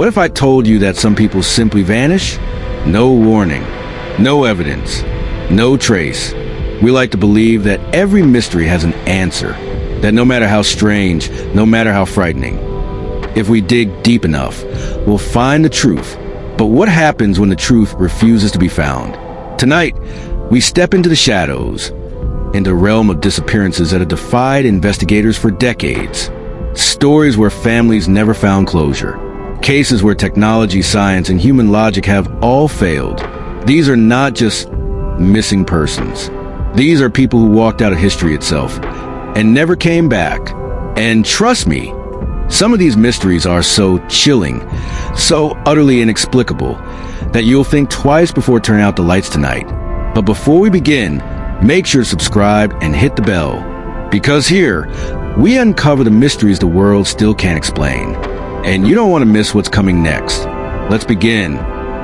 What if I told you that some people simply vanish? No warning, no evidence, no trace. We like to believe that every mystery has an answer, that no matter how strange, no matter how frightening, if we dig deep enough, we'll find the truth. But what happens when the truth refuses to be found? Tonight, we step into the shadows, into a realm of disappearances that have defied investigators for decades. Stories where families never found closure. Cases where technology, science, and human logic have all failed. These are not just missing persons. These are people who walked out of history itself and never came back. And trust me, some of these mysteries are so chilling, so utterly inexplicable, that you'll think twice before turning out the lights tonight. But before we begin, make sure to subscribe and hit the bell, because here, we uncover the mysteries the world still can't explain. And you don't want to miss what's coming next. Let's begin.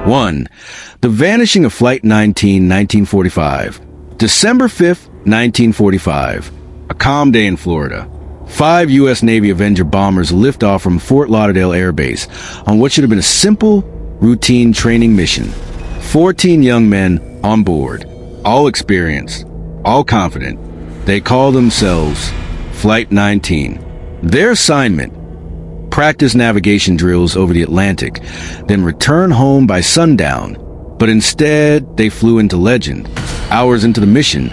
1. The vanishing of Flight 19, 1945. December 5th, 1945. A calm day in Florida. 5 U.S. Navy Avenger bombers lift off from Fort Lauderdale Air Base on what should have been a simple, routine training mission. 14 young men on board, all experienced, all confident. They call themselves Flight 19. Their assignment: practice navigation drills over the Atlantic, then return home by sundown. But instead, they flew into legend. Hours into the mission,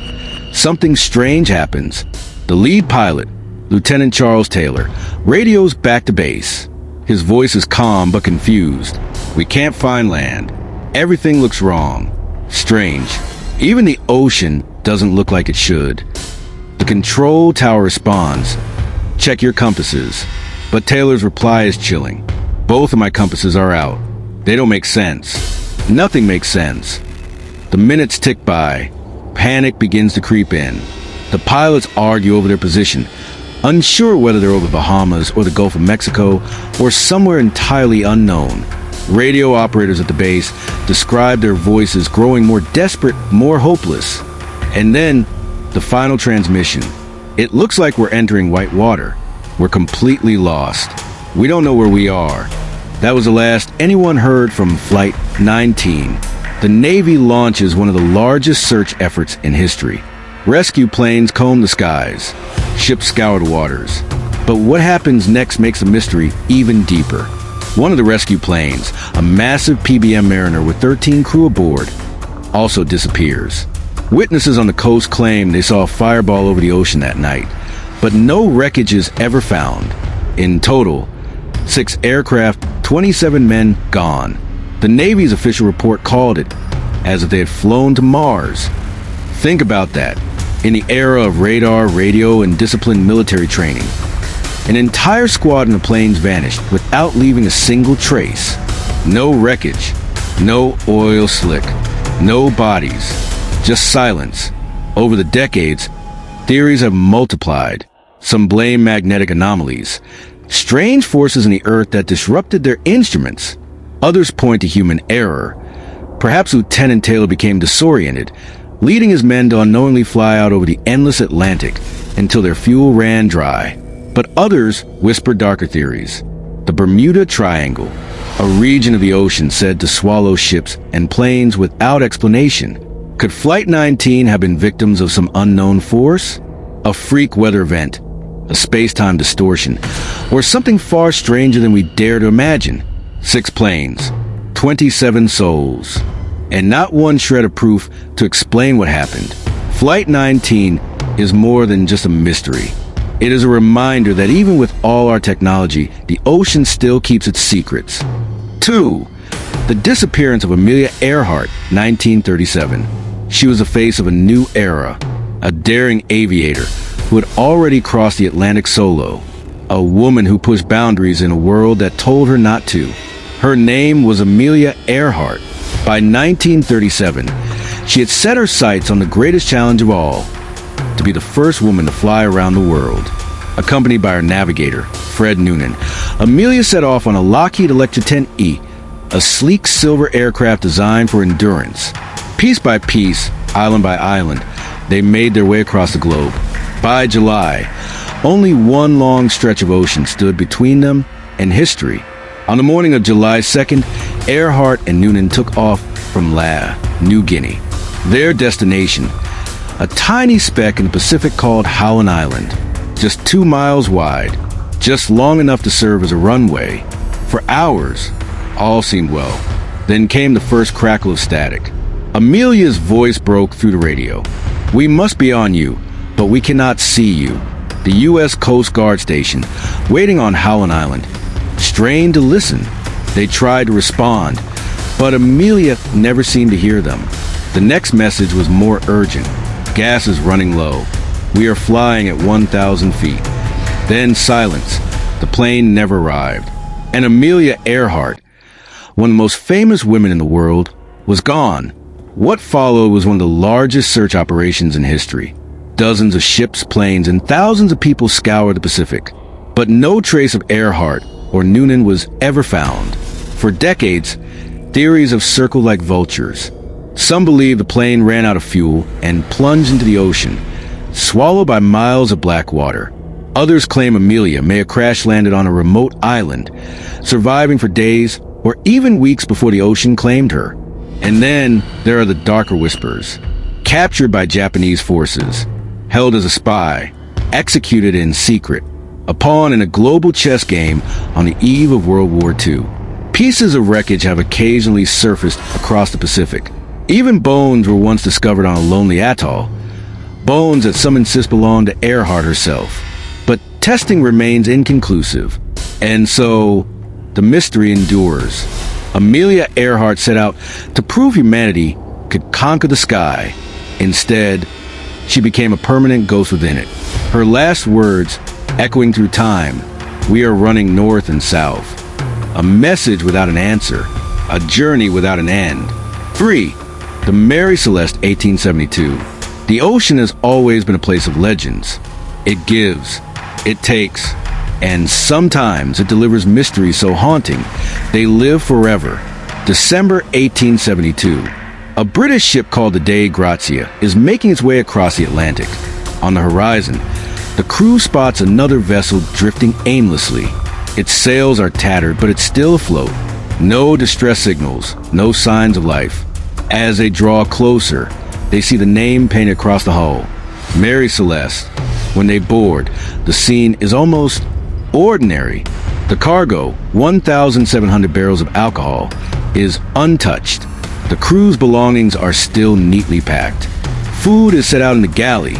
something strange happens. The lead pilot, Lieutenant Charles Taylor, radios back to base. His voice is calm but confused. "We can't find land. Everything looks wrong. Strange. Even the ocean doesn't look like it should." The control tower responds, "Check your compasses." But Taylor's reply is chilling. "Both of my compasses are out. They don't make sense. Nothing makes sense." The minutes tick by. Panic begins to creep in. The pilots argue over their position, unsure whether they're over Bahamas or the Gulf of Mexico or somewhere entirely unknown. Radio operators at the base describe their voices growing more desperate, more hopeless. And then, the final transmission. "It looks like we're entering white water. We're completely lost. We don't know where we are." That was the last anyone heard from Flight 19. The Navy launches one of the largest search efforts in history. Rescue planes comb the skies. Ships scour the waters. But what happens next makes the mystery even deeper. One of the rescue planes, a massive PBM Mariner with 13 crew aboard, also disappears. Witnesses on the coast claim they saw a fireball over the ocean that night, but no wreckage is ever found. In total, 6 aircraft, 27 men gone. The Navy's official report called it as if they had flown to Mars. Think about that. In the era of radar, radio, and disciplined military training, an entire squadron of planes vanished without leaving a single trace. No wreckage, no oil slick, no bodies, just silence. Over the decades, theories have multiplied. Some blame magnetic anomalies, strange forces in the Earth that disrupted their instruments. Others point to human error. Perhaps Lieutenant Taylor became disoriented, leading his men to unknowingly fly out over the endless Atlantic until their fuel ran dry. But others whispered darker theories. The Bermuda Triangle, a region of the ocean said to swallow ships and planes without explanation. Could Flight 19 have been victims of some unknown force? A freak weather event, a space-time distortion, or something far stranger than we dare to imagine? 6 planes, 27 souls, and not one shred of proof to explain what happened. Flight 19 is more than just a mystery. It is a reminder that even with all our technology, the ocean still keeps its secrets. 2. The disappearance of Amelia Earhart, 1937. She was the face of a new era, a daring aviator who had already crossed the Atlantic solo, a woman who pushed boundaries in a world that told her not to. Her name was Amelia Earhart. By 1937, she had set her sights on the greatest challenge of all, to be the first woman to fly around the world. Accompanied by her navigator, Fred Noonan, Amelia set off on a Lockheed Electra 10E, a sleek silver aircraft designed for endurance. Piece by piece, island by island, they made their way across the globe. By July, only one long stretch of ocean stood between them and history. On the morning of July 2nd, Earhart and Noonan took off from La, New Guinea. Their destination, a tiny speck in the Pacific called Howland Island, just 2 miles wide, just long enough to serve as a runway. For hours, all seemed well. Then came the first crackle of static. Amelia's voice broke through the radio. "We must be on you, but we cannot see you." The U.S. Coast Guard station, waiting on Howland Island, strained to listen. They tried to respond, but Amelia never seemed to hear them. The next message was more urgent. "Gas is running low. We are flying at 1,000 feet. Then silence. The plane never arrived. And Amelia Earhart, one of the most famous women in the world, was gone. What followed was one of the largest search operations in history. Dozens of ships, planes, and thousands of people scoured the Pacific. But no trace of Earhart or Noonan was ever found. For decades, theories have circled like vultures. Some believe the plane ran out of fuel and plunged into the ocean, swallowed by miles of black water. Others claim Amelia may have crash-landed on a remote island, surviving for days or even weeks before the ocean claimed her. And then there are the darker whispers. Captured by Japanese forces, held as a spy, executed in secret, a pawn in a global chess game on the eve of World War II. Pieces of wreckage have occasionally surfaced across the Pacific. Even bones were once discovered on a lonely atoll, bones that some insist belonged to Earhart herself. But testing remains inconclusive, and so the mystery endures. Amelia Earhart set out to prove humanity could conquer the sky. Instead, she became a permanent ghost within it. Her last words, echoing through time, "We are running north and south." A message without an answer, a journey without an end. 3. The Mary Celeste, 1872. The ocean has always been a place of legends. It gives, it takes, and sometimes it delivers mysteries so haunting they live forever. December 1872. A British ship called the Dei Grazia is making its way across the Atlantic. On the horizon, the crew spots another vessel drifting aimlessly. Its sails are tattered, but it's still afloat. No distress signals, no signs of life. As they draw closer, they see the name painted across the hull, Mary Celeste. When they board, the scene is almost ordinary. The cargo, 1,700 barrels of alcohol, is untouched. The crew's belongings are still neatly packed. Food is set out in the galley,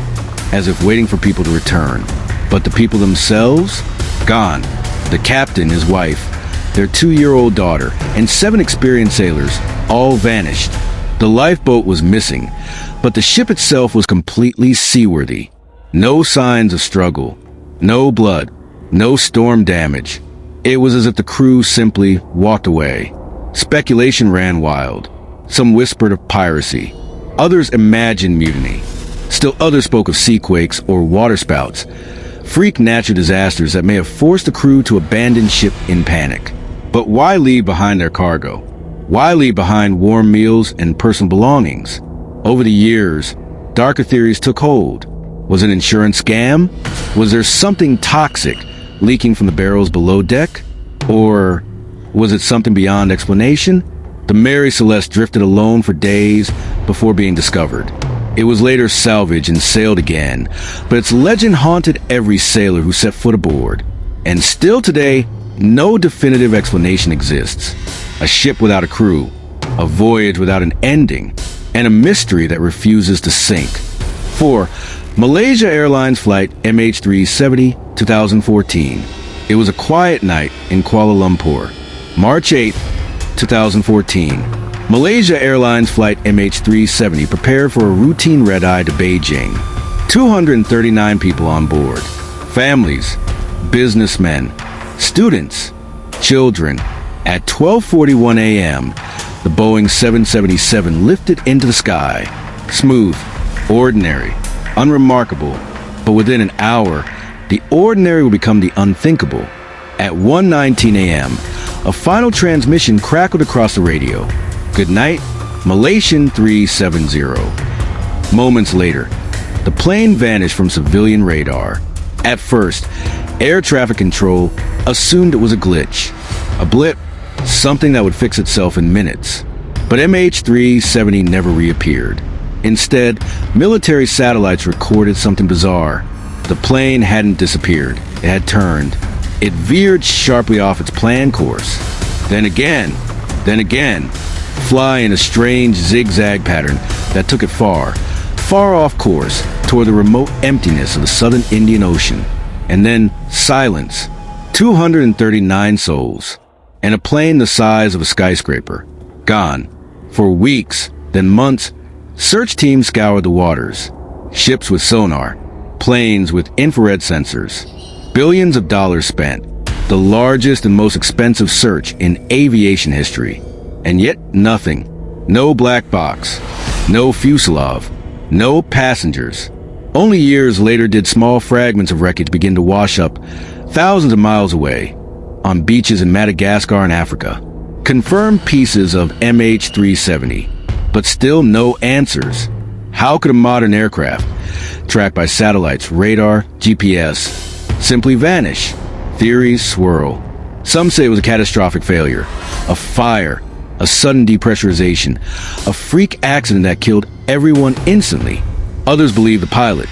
as if waiting for people to return. But the people themselves? Gone. The captain, his wife, their 2-year-old daughter, and 7 experienced sailors, all vanished. The lifeboat was missing, but the ship itself was completely seaworthy. No signs of struggle, no blood, no storm damage. It was as if the crew simply walked away. Speculation ran wild. Some whispered of piracy. Others imagined mutiny. Still others spoke of seaquakes or waterspouts, freak natural disasters that may have forced the crew to abandon ship in panic. But why leave behind their cargo? Why leave behind warm meals and personal belongings? Over the years, darker theories took hold. Was it an insurance scam? Was there something toxic leaking from the barrels below deck? Or was it something beyond explanation? The Mary Celeste drifted alone for days before being discovered. It was later salvaged and sailed again, but its legend haunted every sailor who set foot aboard. And still today, no definitive explanation exists. A ship without a crew, a voyage without an ending, and a mystery that refuses to sink. 4. Malaysia Airlines Flight MH370, 2014. It was a quiet night in Kuala Lumpur. March 8, 2014. Malaysia Airlines Flight MH370 prepared for a routine red-eye to Beijing. 239 people on board. Families, businessmen, students, children. At 12:41 a.m., the Boeing 777 lifted into the sky. Smooth, ordinary, unremarkable, but within an hour, the ordinary will become the unthinkable. At 1:19 a.m., a final transmission crackled across the radio. Good night, Malaysian 370. Moments later, the plane vanished from civilian radar. At first, air traffic control assumed it was a glitch, A blip, something that would fix itself in minutes. But MH370 never reappeared. Instead, military satellites recorded something bizarre. The plane hadn't disappeared. It had turned. It veered sharply off its planned course. Then again, fly in a strange zigzag pattern that took it far off course toward the remote emptiness of the southern Indian Ocean. And then silence. 239 souls. And a plane the size of a skyscraper. Gone. For weeks, then months, search teams scoured the waters. Ships with sonar. Planes with infrared sensors. Billions of dollars spent. The largest and most expensive search in aviation history. And yet nothing. No black box. No fuselage. No passengers. Only years later did small fragments of wreckage begin to wash up thousands of miles away on beaches in Madagascar and Africa. Confirmed pieces of MH370, but still no answers. How could a modern aircraft, tracked by satellites, radar, GPS, simply vanish? Theories swirl. Some say it was a catastrophic failure, a fire, a sudden depressurization, a freak accident that killed everyone instantly. Others believe the pilot,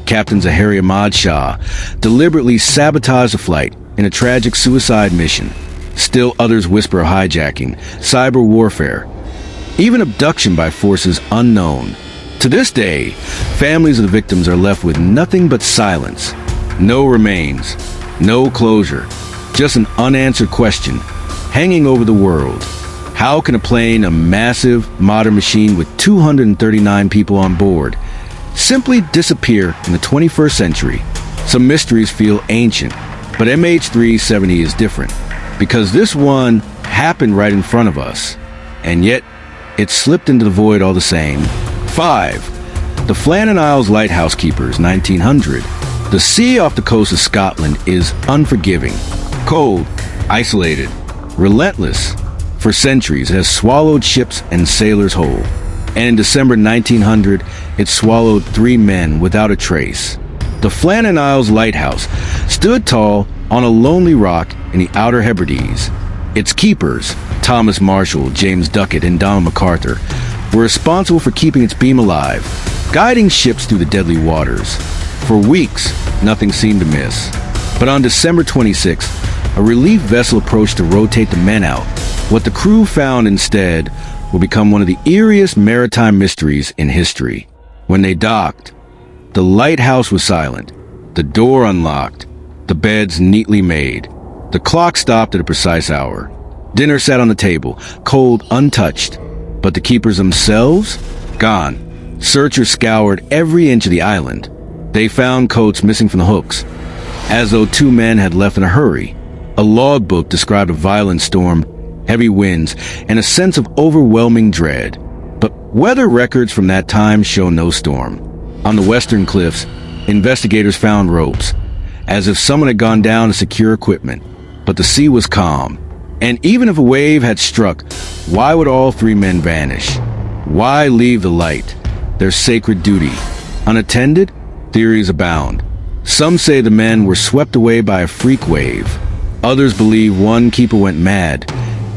Captain Zahari Ahmad Shah, deliberately sabotaged the flight in a tragic suicide mission. Still others whisper hijacking, cyber warfare, even abduction by forces unknown. To this day, families of the victims are left with nothing but silence. No remains, no closure, just an unanswered question hanging over the world. How can a plane, a massive modern machine with 239 people on board, simply disappear in the 21st century? Some mysteries feel ancient, but MH370 is different, because this one happened right in front of us, and yet it slipped into the void all the same. 5. The Flannan Isles Lighthouse Keepers, 1900. The sea off the coast of Scotland is unforgiving, cold, isolated, relentless. For centuries, it has swallowed ships and sailors whole. And in December 1900, it swallowed 3 men without a trace. The Flannan Isles Lighthouse stood tall on a lonely rock in the Outer Hebrides. Its keepers, Thomas Marshall, James Duckett, and Donald MacArthur, were responsible for keeping its beam alive, guiding ships through the deadly waters. For weeks, nothing seemed amiss. But on December 26th, a relief vessel approached to rotate the men out. What the crew found instead will become one of the eeriest maritime mysteries in history. When they docked, the lighthouse was silent, the door unlocked, the beds neatly made. The clock stopped at a precise hour. Dinner sat on the table, cold, untouched. But the keepers themselves? Gone. Searchers scoured every inch of the island. They found coats missing from the hooks, as though 2 men had left in a hurry. A logbook described a violent storm, heavy winds, and a sense of overwhelming dread. But weather records from that time show no storm. On the western cliffs, investigators found ropes, as if someone had gone down to secure equipment. But the sea was calm. And even if a wave had struck, why would all 3 men vanish? Why leave the light, their sacred duty, unattended? Theories abound. Some say the men were swept away by a freak wave. Others believe one keeper went mad,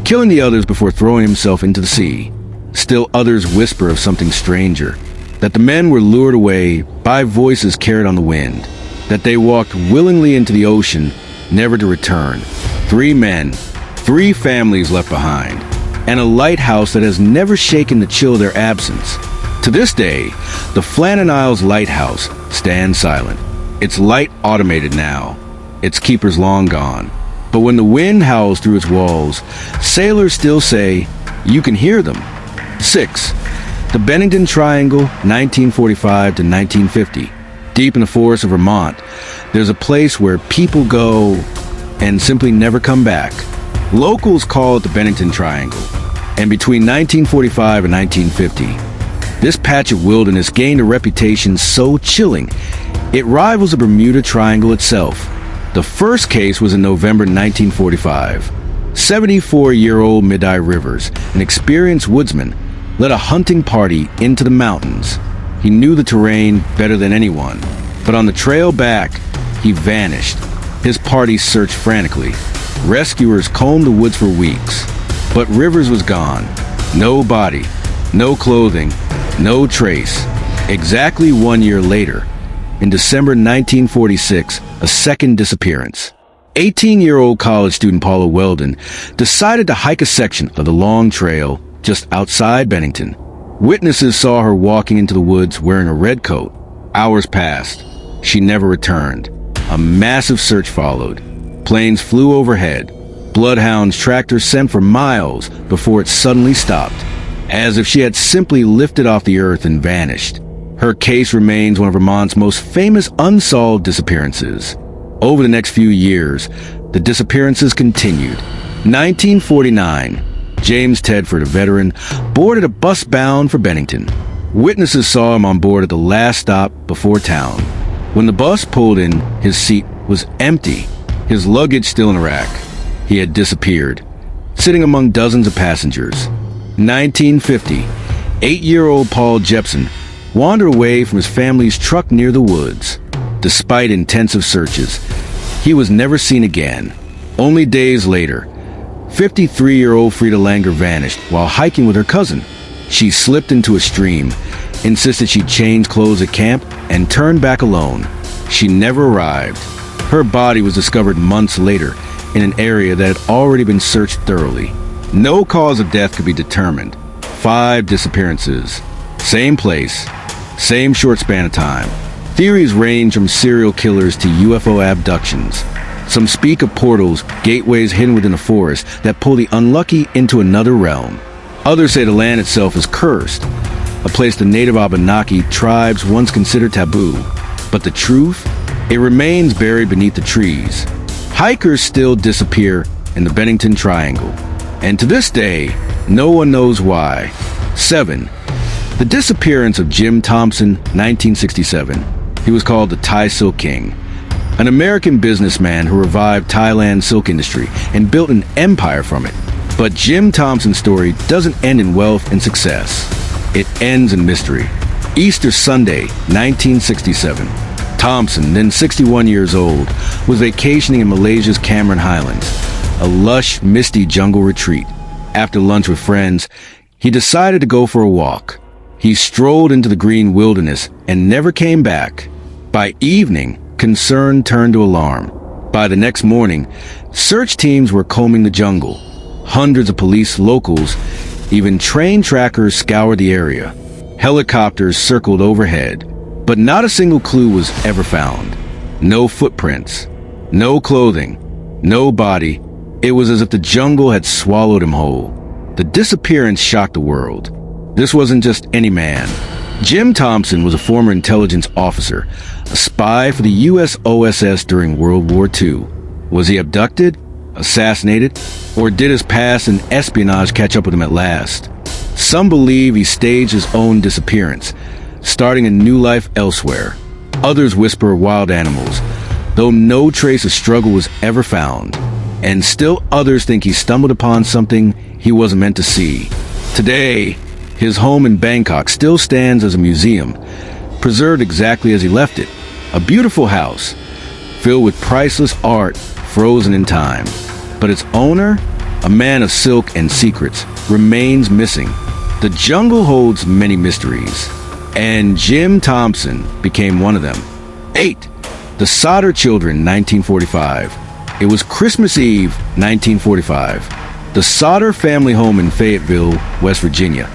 killing the others before throwing himself into the sea. Still others whisper of something stranger, that the men were lured away by voices carried on the wind, that they walked willingly into the ocean, never to return. 3 men, 3 families left behind, and a lighthouse that has never shaken the chill of their absence. To this day, the Flannan Isles Lighthouse stands silent. Its light automated now, its keepers long gone. But when the wind howls through its walls, sailors still say, you can hear them. 6. The Bennington Triangle, 1945 to 1950. Deep in the forests of Vermont, there's a place where people go and simply never come back. Locals call it the Bennington Triangle. And between 1945 and 1950, this patch of wilderness gained a reputation so chilling, it rivals the Bermuda Triangle itself. The first case was in November 1945. 74-year-old Mideye Rivers, an experienced woodsman, led a hunting party into the mountains. He knew the terrain better than anyone, but on the trail back, he vanished. His party searched frantically. Rescuers combed the woods for weeks, but Rivers was gone. No body, no clothing, no trace. Exactly 1 year later, in December 1946, a second disappearance. 18-year-old college student Paula Weldon decided to hike a section of the long trail just outside Bennington. Witnesses saw her walking into the woods wearing a red coat. Hours passed. She never returned. A massive search followed. Planes flew overhead. Bloodhounds tracked her scent for miles before it suddenly stopped, as if she had simply lifted off the earth and vanished. Her case remains one of Vermont's most famous unsolved disappearances. Over the next few years, the disappearances continued. 1949, James Tedford, a veteran, boarded a bus bound for Bennington. Witnesses saw him on board at the last stop before town. When the bus pulled in, his seat was empty, his luggage still in a rack. He had disappeared, sitting among dozens of passengers. 1950, 8-year-old Paul Jepson wandered away from his family's truck near the woods. Despite intensive searches, he was never seen again. Only days later, 53-year-old Frida Langer vanished while hiking with her cousin. She slipped into a stream, insisted she changed clothes at camp, and turned back alone. She never arrived. Her body was discovered months later in an area that had already been searched thoroughly. No cause of death could be determined. 5 disappearances. Same place, same short span of time. Theories range from serial killers to UFO abductions. Some speak of portals, gateways hidden within a forest that pull the unlucky into another realm. Others say the land itself is cursed, a place the native Abenaki tribes once considered taboo. But the truth? It remains buried beneath the trees. Hikers still disappear in the Bennington Triangle, and to this day, no one knows why. 7. The disappearance of Jim Thompson, 1967. He was called the Thai Silk King, an American businessman who revived Thailand's silk industry and built an empire from it. But Jim Thompson's story doesn't end in wealth and success. It ends in mystery. Easter Sunday, 1967. Thompson, then 61 years old, was vacationing in Malaysia's Cameron Highlands, a lush, misty jungle retreat. After lunch with friends, he decided to go for a walk. He strolled into the green wilderness and never came back. By evening, concern turned to alarm. By the next morning, search teams were combing the jungle. Hundreds of police, locals, even train trackers scoured the area. Helicopters circled overhead, but not a single clue was ever found. No footprints, no clothing, no body. It was as if the jungle had swallowed him whole. The disappearance shocked the world. This wasn't just any man. Jim Thompson was a former intelligence officer, a spy for the U.S. OSS during World War II. Was he abducted, assassinated, or did his past in espionage catch up with him at last? Some believe he staged his own disappearance, starting a new life elsewhere. Others whisper wild animals, though no trace of struggle was ever found. And still others think he stumbled upon something he wasn't meant to see. Today, his home in Bangkok still stands as a museum, preserved exactly as he left it. A beautiful house, filled with priceless art frozen in time. But its owner, a man of silk and secrets, remains missing. The jungle holds many mysteries, and Jim Thompson became one of them. 8. The Solder Children, 1945. It was Christmas Eve, 1945. The Solder family home in Fayetteville, West Virginia,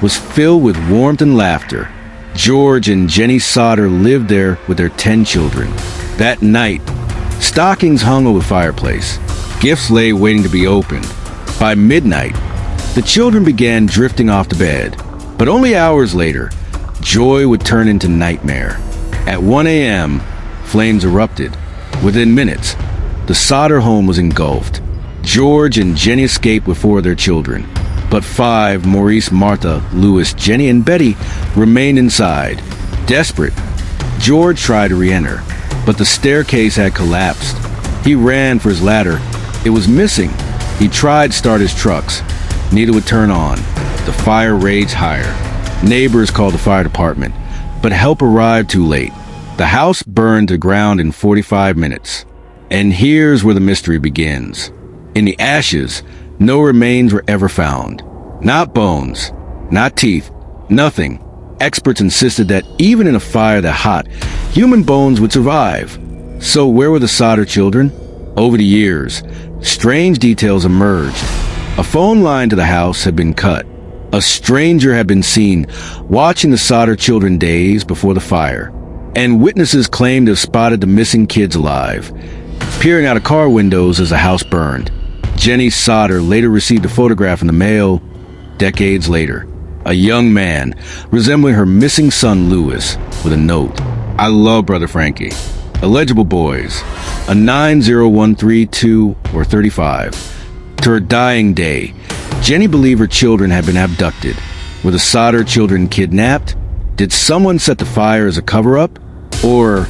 was filled with warmth and laughter. George and Jenny Solder lived there with their 10 children. That night, stockings hung over the fireplace. Gifts lay waiting to be opened. By midnight, the children began drifting off to bed. But only hours later, joy would turn into nightmare. At 1 a.m., flames erupted. Within minutes, the Solder home was engulfed. George and Jenny escaped with 4 of their children. But 5, Maurice, Martha, Louis, Jenny, and Betty, remained inside. Desperate, George tried to re-enter, but the staircase had collapsed. He ran for his ladder. It was missing. He tried to start his trucks. Neither would turn on. The fire raged higher. Neighbors called the fire department, but help arrived too late. The house burned to the ground in 45 minutes. And here's where the mystery begins. In the ashes, no remains were ever found. Not bones, not teeth, nothing. Experts insisted that even in a fire that hot, human bones would survive. So where were the Solder children? Over the years, strange details emerged. A phone line to the house had been cut. A stranger had been seen watching the Solder children days before the fire. And witnesses claimed to have spotted the missing kids alive, peering out of car windows as the house burned. Jenny Solder later received a photograph in the mail decades later. A young man resembling her missing son Louis with a note. I love Brother Frankie. Illegible boys. A 90132 or 35. To her dying day, Jenny believed her children had been abducted. Were the Solder children kidnapped? Did someone set the fire as a cover-up? Or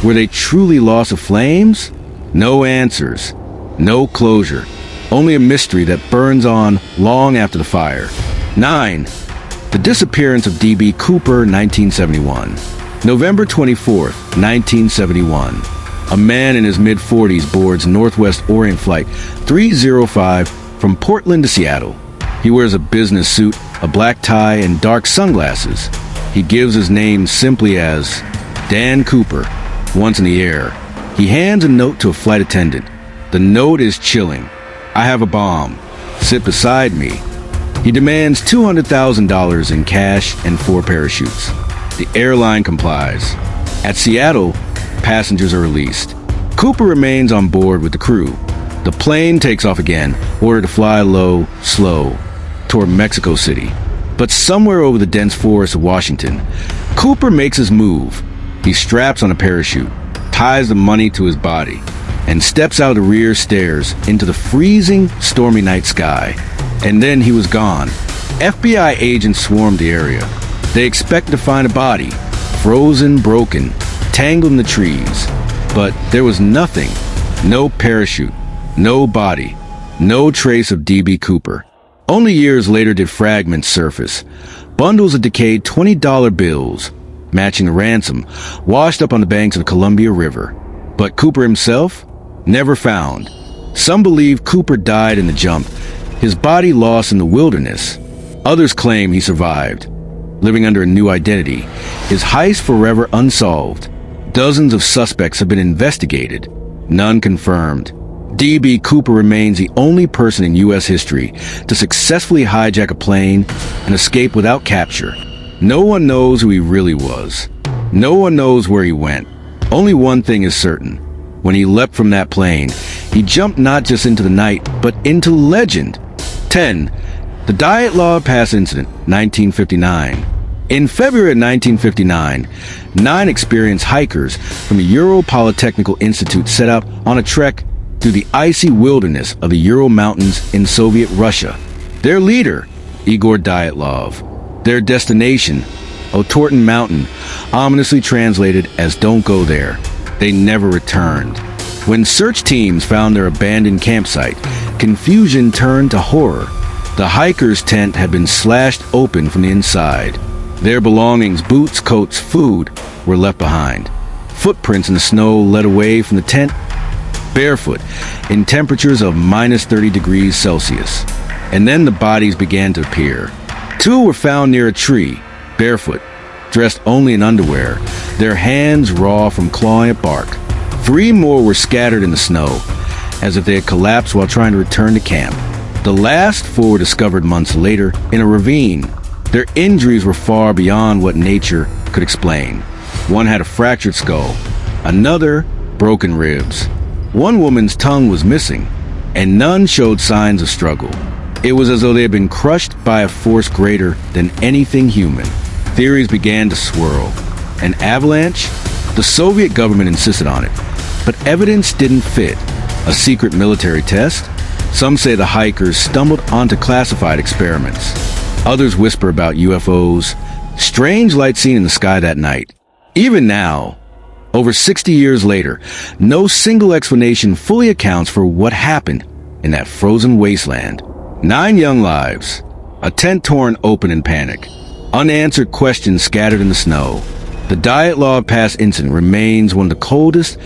were they truly lost to flames? No answers. No closure. Only a mystery that burns on long after the fire. 9. The disappearance of D.B. Cooper, 1971. November 24th, 1971. A man in his mid-40s boards Northwest Orient Flight 305 from Portland to Seattle. He wears a business suit, a black tie, and dark sunglasses. He gives his name simply as Dan Cooper. Once in the air, he hands a note to a flight attendant. The note is chilling. I have a bomb. Sit beside me. He demands $200,000 in cash and 4 parachutes. The airline complies. At Seattle, passengers are released. Cooper remains on board with the crew. The plane takes off again, ordered to fly low, slow, toward Mexico City. But somewhere over the dense forest of Washington, Cooper makes his move. He straps on a parachute, ties the money to his body, and steps out the rear stairs into the freezing, stormy night sky. And then he was gone. FBI agents swarmed the area. They expected to find a body, frozen, broken, tangled in the trees. But there was nothing. No parachute, no body, no trace of D.B. Cooper. Only years later did fragments surface. Bundles of decayed $20 bills, matching the ransom, washed up on the banks of the Columbia River. But Cooper himself? Never found. Some believe Cooper died in the jump, his body lost in the wilderness. Others claim he survived, living under a new identity, his heist forever unsolved. Dozens of suspects have been investigated, none confirmed. D.B. Cooper remains the only person in U.S. history to successfully hijack a plane and escape without capture. No one knows who he really was. No one knows where he went. Only one thing is certain. When he leapt from that plane, he jumped not just into the night, but into legend. 10. The Diet Law Pass Incident, 1959. In February of 1959, 9 experienced hikers from the Ural Polytechnical Institute set out on a trek through the icy wilderness of the Ural Mountains in Soviet Russia. Their leader, Igor Dyatlov. Their destination, Otorten Mountain, ominously translated as "Don't go there." They never returned. When search teams found their abandoned campsite, confusion turned to horror. The hiker's tent had been slashed open from the inside. Their belongings, boots, coats, food, were left behind. Footprints in the snow led away from the tent, barefoot, in temperatures of minus 30 degrees Celsius. And then the bodies began to appear. 2 were found near a tree, barefoot, dressed only in underwear, their hands raw from clawing at bark. 3 more were scattered in the snow, as if they had collapsed while trying to return to camp. The last 4 were discovered months later in a ravine. Their injuries were far beyond what nature could explain. One had a fractured skull, another broken ribs. One woman's tongue was missing, and none showed signs of struggle. It was as though they had been crushed by a force greater than anything human. Theories began to swirl. An avalanche? The Soviet government insisted on it, but evidence didn't fit. A secret military test? Some say the hikers stumbled onto classified experiments. Others whisper about UFOs, strange lights seen in the sky that night. Even now, over 60 years later, no single explanation fully accounts for what happened in that frozen wasteland. 9 young lives, a tent torn open in panic, unanswered questions scattered in the snow. The Diet Law Pass incident remains one of the coldest,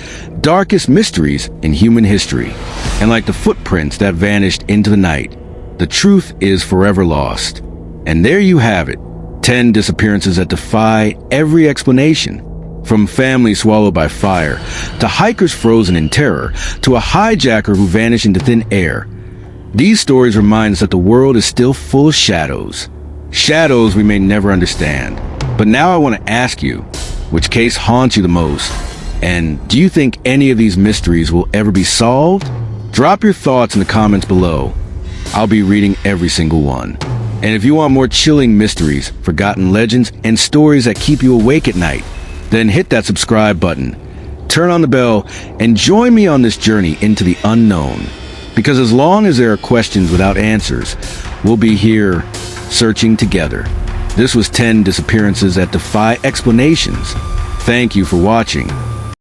darkest mysteries in human history. And like the footprints that vanished into the night, the truth is forever lost. And there you have it, 10 disappearances that defy every explanation. From families swallowed by fire, to hikers frozen in terror, to a hijacker who vanished into thin air. These stories remind us that the world is still full of shadows. Shadows we may never understand. But now I want to ask you, which case haunts you the most? And do you think any of these mysteries will ever be solved? Drop your thoughts in the comments below. I'll be reading every single one. And if you want more chilling mysteries, forgotten legends, and stories that keep you awake at night, then hit that subscribe button, turn on the bell, and join me on this journey into the unknown. Because as long as there are questions without answers, we'll be here searching together. This was 10 disappearances that defy explanations. Thank you for watching.